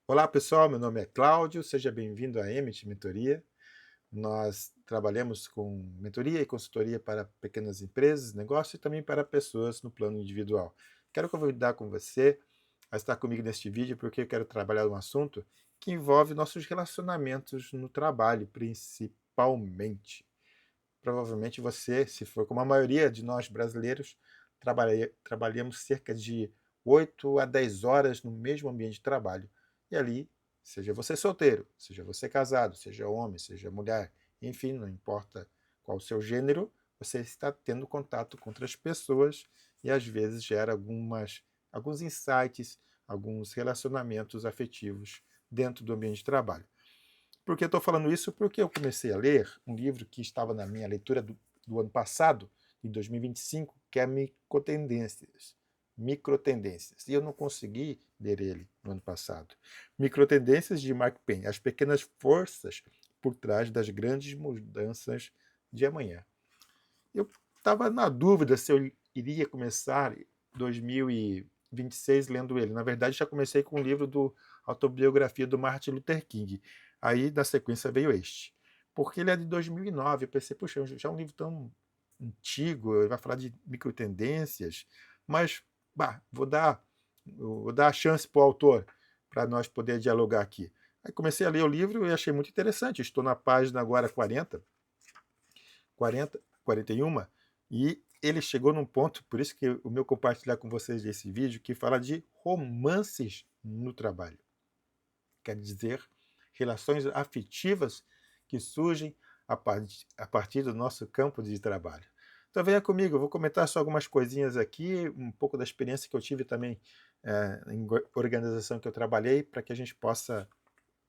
Olá pessoal, meu nome é Cláudio, seja bem-vindo à Emit Mentoria. Nós trabalhamos com mentoria e consultoria para pequenas empresas, negócios e também para pessoas no plano individual. Quero convidar com você a estar comigo neste vídeo porque eu quero trabalhar um assunto que envolve nossos relacionamentos no trabalho, principalmente. Provavelmente você, se for como a maioria de nós brasileiros, trabalhamos cerca de 8 a 10 horas no mesmo ambiente de trabalho. E ali, seja você solteiro, seja você casado, seja homem, seja mulher, enfim, não importa qual o seu gênero, você está tendo contato com outras pessoas e às vezes gera alguns insights, alguns relacionamentos afetivos dentro do ambiente de trabalho. Por que eu estou falando isso? Porque eu comecei a ler um livro que estava na minha leitura do ano passado, de 2025, que é Microtendências. Microtendências. E eu não consegui ler ele no ano passado. Microtendências de Mark Penn, as pequenas forças por trás das grandes mudanças de amanhã. Eu estava na dúvida se eu iria começar 2026 lendo ele. Na verdade, já comecei com o livro do autobiografia do Martin Luther King. Aí, na sequência, veio este. Porque ele é de 2009. Eu pensei, puxa, já é um livro tão antigo, ele vai falar de microtendências, mas vou dar a chance para o autor, para nós poder dialogar aqui. Aí comecei a ler o livro e achei muito interessante. Estou na página agora 41, e ele chegou num ponto, por isso que o meu compartilhar com vocês desse vídeo, que fala de romances no trabalho. Quer dizer, relações afetivas que surgem a partir do nosso campo de trabalho. Então venha comigo, eu vou comentar só algumas coisinhas aqui, um pouco da experiência que eu tive também em organização que eu trabalhei, para que a gente possa,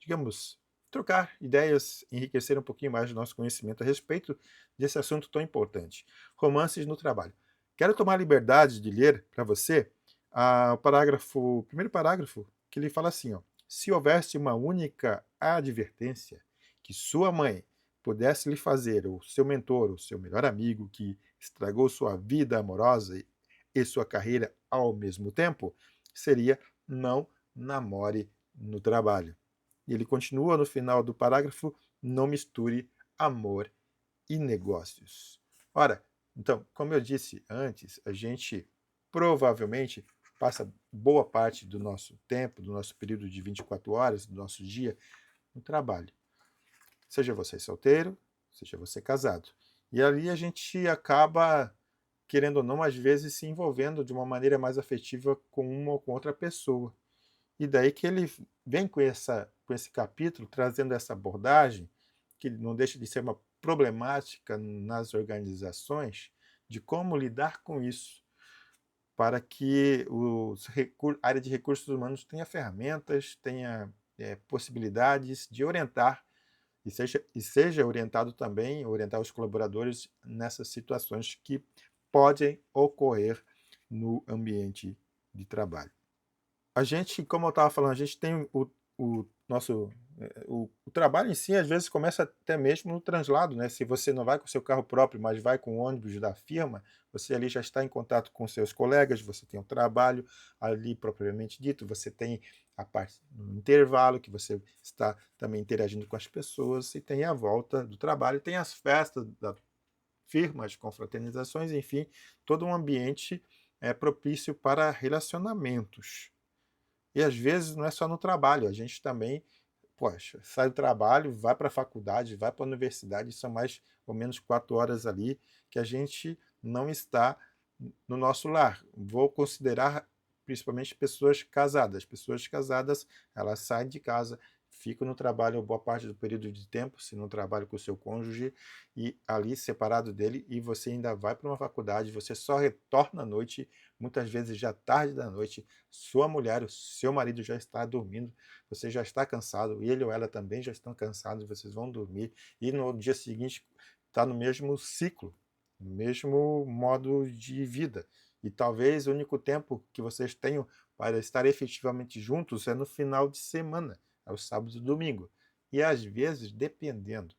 digamos, trocar ideias, enriquecer um pouquinho mais o nosso conhecimento a respeito desse assunto tão importante. Romances no trabalho. Quero tomar a liberdade de ler para você o primeiro parágrafo, que ele fala assim, ó: se houvesse uma única advertência que sua mãe pudesse lhe fazer, ou seu mentor, ou seu melhor amigo, que estragou sua vida amorosa e sua carreira ao mesmo tempo, seria: não namore no trabalho. E ele continua no final do parágrafo: não misture amor e negócios. Ora, então, como eu disse antes, a gente provavelmente passa boa parte do nosso tempo, do nosso período de 24 horas, do nosso dia, no trabalho. Seja você solteiro, seja você casado. E ali a gente acaba, querendo ou não, às vezes se envolvendo de uma maneira mais afetiva com uma ou com outra pessoa. E daí que ele vem com esse capítulo, trazendo essa abordagem, que não deixa de ser uma problemática nas organizações, de como lidar com isso, para que a área de recursos humanos tenha ferramentas, tenha possibilidades de orientar e seja orientado também, orientar os colaboradores nessas situações que podem ocorrer no ambiente de trabalho. A gente, como eu estava falando, a gente tem o nosso o trabalho em si, às vezes, começa até mesmo no translado, né? Se você não vai com o seu carro próprio, mas vai com o ônibus da firma, você ali já está em contato com seus colegas, você tem o trabalho ali propriamente dito, você tem a parte no intervalo, que você está também interagindo com as pessoas, e tem a volta do trabalho, tem as festas da firma, as confraternizações, enfim, todo um ambiente propício para relacionamentos. E às vezes não é só no trabalho, a gente também, poxa, sai do trabalho, vai para a faculdade, vai para a universidade, são mais ou menos 4 horas ali que a gente não está no nosso lar. Vou considerar principalmente pessoas casadas. Pessoas casadas, elas saem de casa, ficam no trabalho boa parte do período de tempo, se não trabalham com o seu cônjuge, e ali separado dele, e você ainda vai para uma faculdade, você só retorna à noite, muitas vezes já tarde da noite, sua mulher, o seu marido já está dormindo, você já está cansado, ele ou ela também já estão cansados, vocês vão dormir, e no dia seguinte está no mesmo ciclo, no mesmo modo de vida. E talvez o único tempo que vocês tenham para estar efetivamente juntos é no final de semana, ao sábado e domingo. E às vezes, dependendo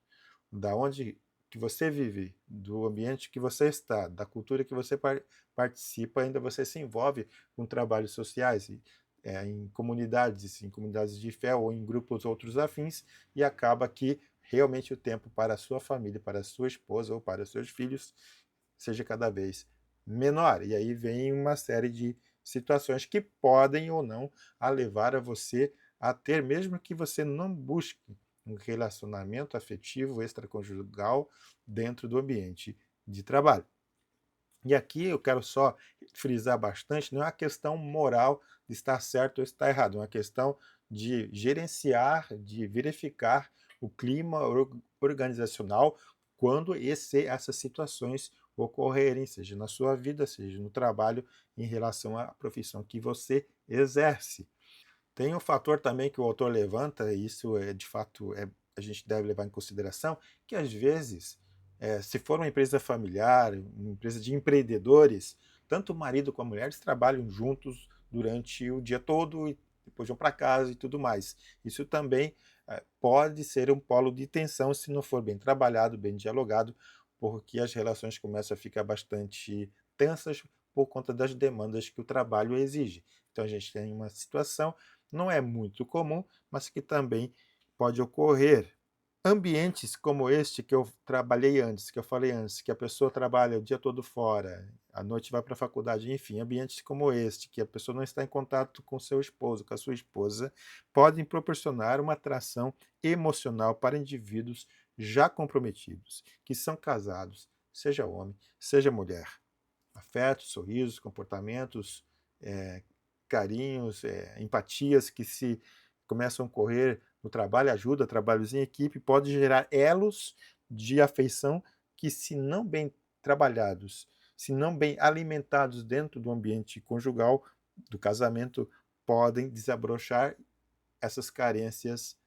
da onde que você vive, do ambiente que você está, da cultura que você participa, ainda você se envolve com trabalhos sociais. E em comunidades de fé ou em grupos outros afins, e acaba que realmente o tempo para a sua família, para a sua esposa ou para os seus filhos seja cada vez menor. E aí vem uma série de situações que podem ou não a levar a você a ter, mesmo que você não busque um relacionamento afetivo extraconjugal dentro do ambiente de trabalho. E aqui eu quero só frisar bastante, não é uma questão moral de estar certo ou estar errado, é uma questão de gerenciar, de verificar o clima organizacional quando essas situações ocorrerem, seja na sua vida, seja no trabalho, em relação à profissão que você exerce. Tem um fator também que o autor levanta, e isso é de fato a gente deve levar em consideração, que às vezes, se for uma empresa familiar, uma empresa de empreendedores, tanto o marido como a mulher eles trabalham juntos durante o dia todo e depois vão para casa e tudo mais. Isso também pode ser um polo de tensão se não for bem trabalhado, bem dialogado, porque as relações começam a ficar bastante tensas por conta das demandas que o trabalho exige. Então a gente tem uma situação, não é muito comum, mas que também pode ocorrer. Ambientes como este que eu trabalhei antes, que eu falei antes, que a pessoa trabalha o dia todo fora, à noite vai para a faculdade, enfim, ambientes como este, que a pessoa não está em contato com seu esposo, com a sua esposa, podem proporcionar uma atração emocional para indivíduos já comprometidos, que são casados, seja homem, seja mulher. Afetos, sorrisos, comportamentos, é, carinhos, empatias que se começam a ocorrer no trabalho, ajuda, trabalhos em equipe, pode gerar elos de afeição que, se não bem trabalhados, se não bem alimentados dentro do ambiente conjugal, do casamento, podem desabrochar essas carências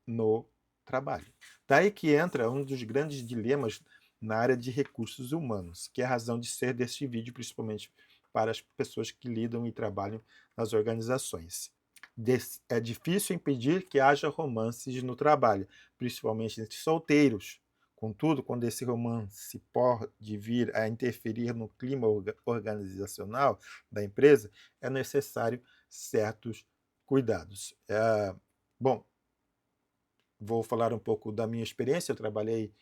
no trabalho. Daí que entra um dos grandes dilemas na área de recursos humanos, que é a razão de ser deste vídeo, principalmente para as pessoas que lidam e trabalham nas organizações. É difícil impedir que haja romances no trabalho, principalmente entre solteiros. Contudo, quando esse romance pode vir a interferir no clima organizacional da empresa, é necessário certos cuidados. Bom, vou falar um pouco da minha experiência. Eu trabalhei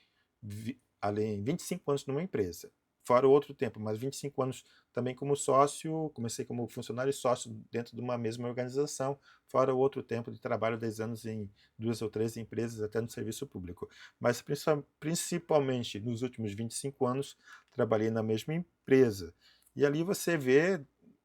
além 25 anos numa empresa, fora o outro tempo, mas 25 anos também como sócio. Comecei como funcionário e sócio dentro de uma mesma organização, fora o outro tempo de trabalho, 10 anos em 2 ou 3 empresas, até no serviço público. Mas principalmente nos últimos 25 anos, trabalhei na mesma empresa. E ali você vê,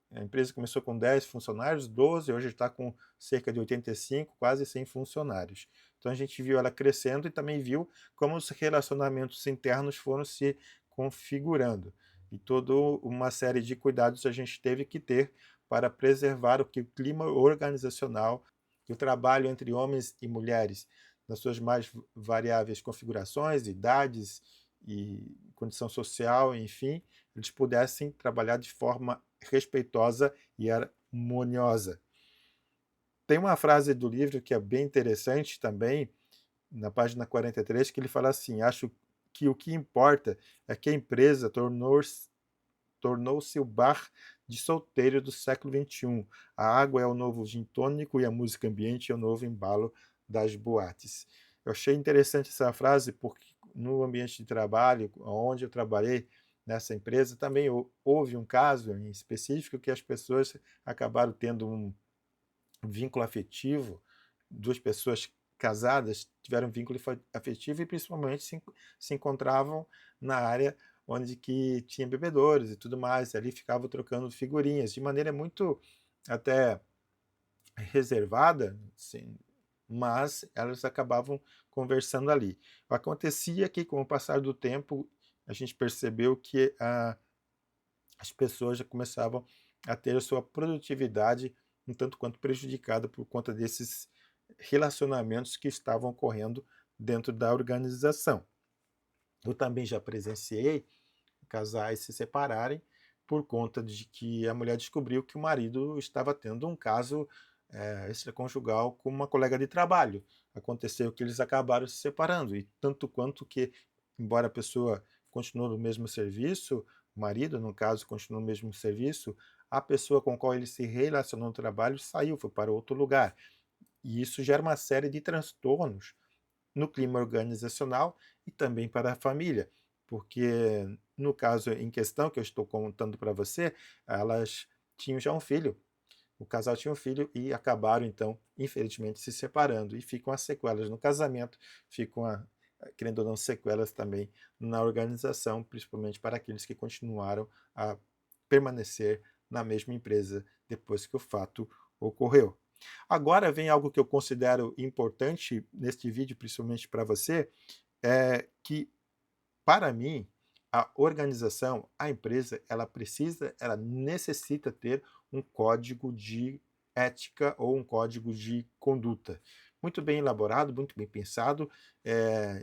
a empresa começou com 10 funcionários, 12, hoje está com cerca de 85, quase 100 funcionários. Então a gente viu ela crescendo e também viu como os relacionamentos internos foram se configurando. E toda uma série de cuidados a gente teve que ter para preservar o clima organizacional e o trabalho entre homens e mulheres, nas suas mais variáveis configurações, idades e condição social, enfim, eles pudessem trabalhar de forma respeitosa e harmoniosa. Tem uma frase do livro que é bem interessante também, na página 43, que ele fala assim: acho que o que importa é que a empresa tornou-se o bar de solteiro do século XXI. A água é o novo gin tônico e a música ambiente é o novo embalo das boates. Eu achei interessante essa frase porque no ambiente de trabalho, onde eu trabalhei nessa empresa, também houve um caso em específico que as pessoas acabaram tendo um vínculo afetivo. Duas pessoas casadas tiveram vínculo afetivo e principalmente se encontravam na área onde que tinha bebedores e tudo mais, e ali ficavam trocando figurinhas de maneira muito até reservada, sim, mas elas acabavam conversando ali. Acontecia que, com o passar do tempo, a gente percebeu que as pessoas já começavam a ter a sua produtividade um tanto quanto prejudicada por conta desses relacionamentos que estavam ocorrendo dentro da organização. Eu também já presenciei casais se separarem por conta de que a mulher descobriu que o marido estava tendo um caso extraconjugal com uma colega de trabalho. Aconteceu que eles acabaram se separando, e tanto quanto que, embora a pessoa continue no mesmo serviço, o marido, no caso, continua no mesmo serviço, a pessoa com a qual ele se relacionou no trabalho saiu, foi para outro lugar. E isso gera uma série de transtornos no clima organizacional e também para a família, porque no caso em questão que eu estou contando para você, elas tinham já um filho, o casal tinha um filho e acabaram então, infelizmente, se separando e ficam as sequelas no casamento, ficam querendo ou não sequelas também na organização, principalmente para aqueles que continuaram a permanecer na mesma empresa depois que o fato ocorreu. Agora vem algo que eu considero importante neste vídeo, principalmente para você, é que, para mim, a organização, a empresa, ela necessita ter um código de ética ou um código de conduta. Muito bem elaborado, muito bem pensado,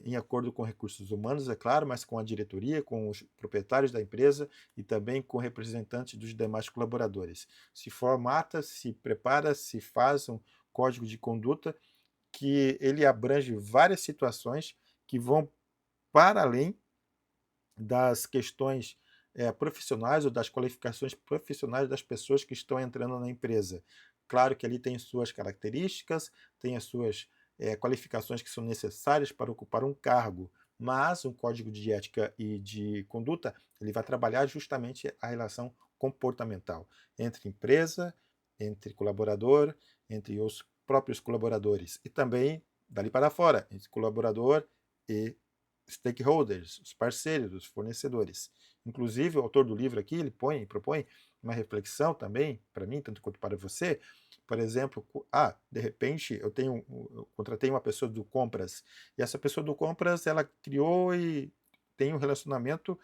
em acordo com recursos humanos, é claro, mas com a diretoria, com os proprietários da empresa e também com representantes dos demais colaboradores. Se formata, se prepara, se faz um código de conduta que ele abrange várias situações que vão para além das questões profissionais ou das qualificações profissionais das pessoas que estão entrando na empresa. Claro que ali tem suas características, tem as suas qualificações que são necessárias para ocupar um cargo, mas um código de ética e de conduta ele vai trabalhar justamente a relação comportamental entre empresa, entre colaborador, entre os próprios colaboradores e também dali para fora, entre colaborador e stakeholders, os parceiros, os fornecedores. Inclusive, o autor do livro aqui, ele propõe uma reflexão também, para mim, tanto quanto para você. Por exemplo, de repente, eu contratei uma pessoa do compras, e essa pessoa do compras, ela criou e tem um relacionamento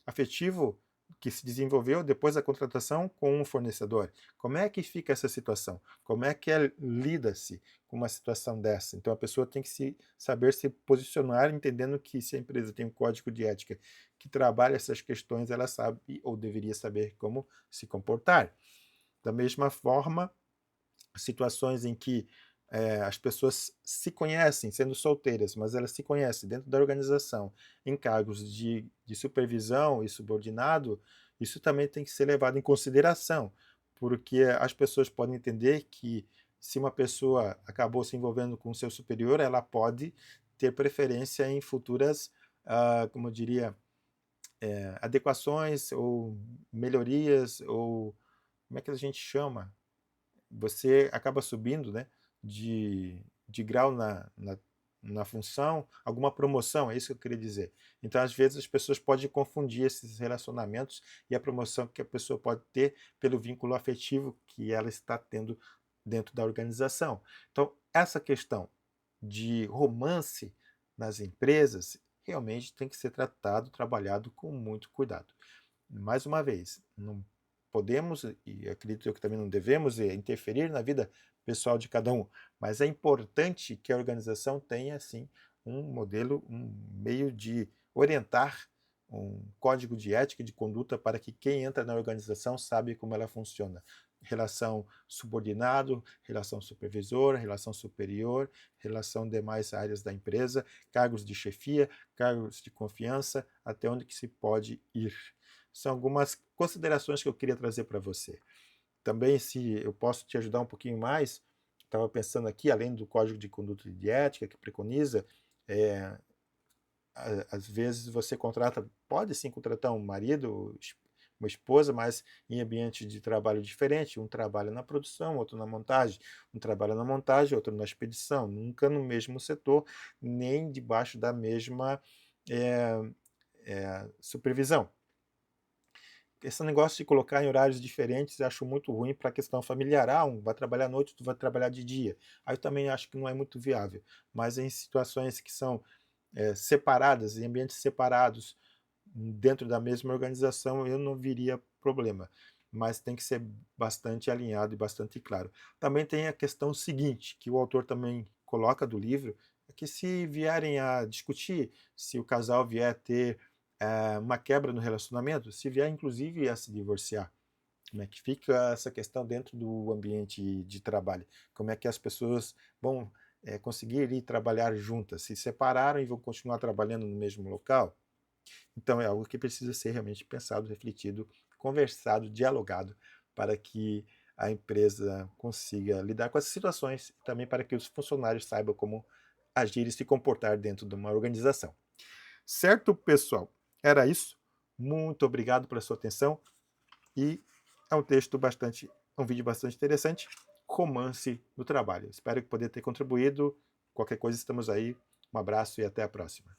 afetivo que se desenvolveu depois da contratação com um fornecedor. Como é que fica essa situação? Como é que lida-se com uma situação dessa? Então a pessoa tem que saber se posicionar, entendendo que se a empresa tem um código de ética que trabalha essas questões, ela sabe ou deveria saber como se comportar. Da mesma forma, situações em que as pessoas se conhecem, sendo solteiras, mas elas se conhecem dentro da organização, em cargos de supervisão e subordinado, isso também tem que ser levado em consideração, porque as pessoas podem entender que se uma pessoa acabou se envolvendo com o seu superior, ela pode ter preferência em futuras, como eu diria, adequações ou melhorias, ou como é que a gente chama? Você acaba subindo, né, de grau na função, alguma promoção, é isso que eu queria dizer. Então, às vezes, as pessoas podem confundir esses relacionamentos e a promoção que a pessoa pode ter pelo vínculo afetivo que ela está tendo dentro da organização. Então, essa questão de romance nas empresas realmente tem que ser tratado, trabalhado com muito cuidado. Mais uma vez, não podemos, e acredito eu que também não devemos, interferir na vida pessoal de cada um, mas é importante que a organização tenha, sim, um modelo, um meio de orientar, um código de ética e de conduta para que quem entra na organização sabe como ela funciona. Relação subordinado, relação supervisor, relação superior, relação demais áreas da empresa, cargos de chefia, cargos de confiança, até onde que se pode ir. São algumas considerações que eu queria trazer para você. Também, se eu posso te ajudar um pouquinho mais, estava pensando aqui, além do Código de Conduta e de Ética, que preconiza, às vezes você pode sim contratar um marido, uma esposa, mas em ambiente de trabalho diferente. Um trabalha na produção, outro na montagem. Um trabalha na montagem, outro na expedição. Nunca no mesmo setor, nem debaixo da mesma supervisão. Esse negócio de colocar em horários diferentes eu acho muito ruim para a questão familiar. Um vai trabalhar à noite, outro vai trabalhar de dia. Aí eu também acho que não é muito viável. Mas em situações que são separadas, em ambientes separados, dentro da mesma organização, eu não viria problema. Mas tem que ser bastante alinhado e bastante claro. Também tem a questão seguinte, que o autor também coloca do livro, é que se vierem a discutir, se o casal vier a ter uma quebra no relacionamento, se vier inclusive a se divorciar, como é que fica essa questão dentro do ambiente de trabalho? Como é que as pessoas vão conseguir ir trabalhar juntas? Se separaram e vão continuar trabalhando no mesmo local? Então é algo que precisa ser realmente pensado, refletido, conversado, dialogado para que a empresa consiga lidar com essas situações e também para que os funcionários saibam como agir e se comportar dentro de uma organização. Certo, pessoal? Era isso. Muito obrigado pela sua atenção e é um vídeo bastante interessante, romance no trabalho. Espero poder ter contribuído. Qualquer coisa estamos aí. Um abraço e até a próxima.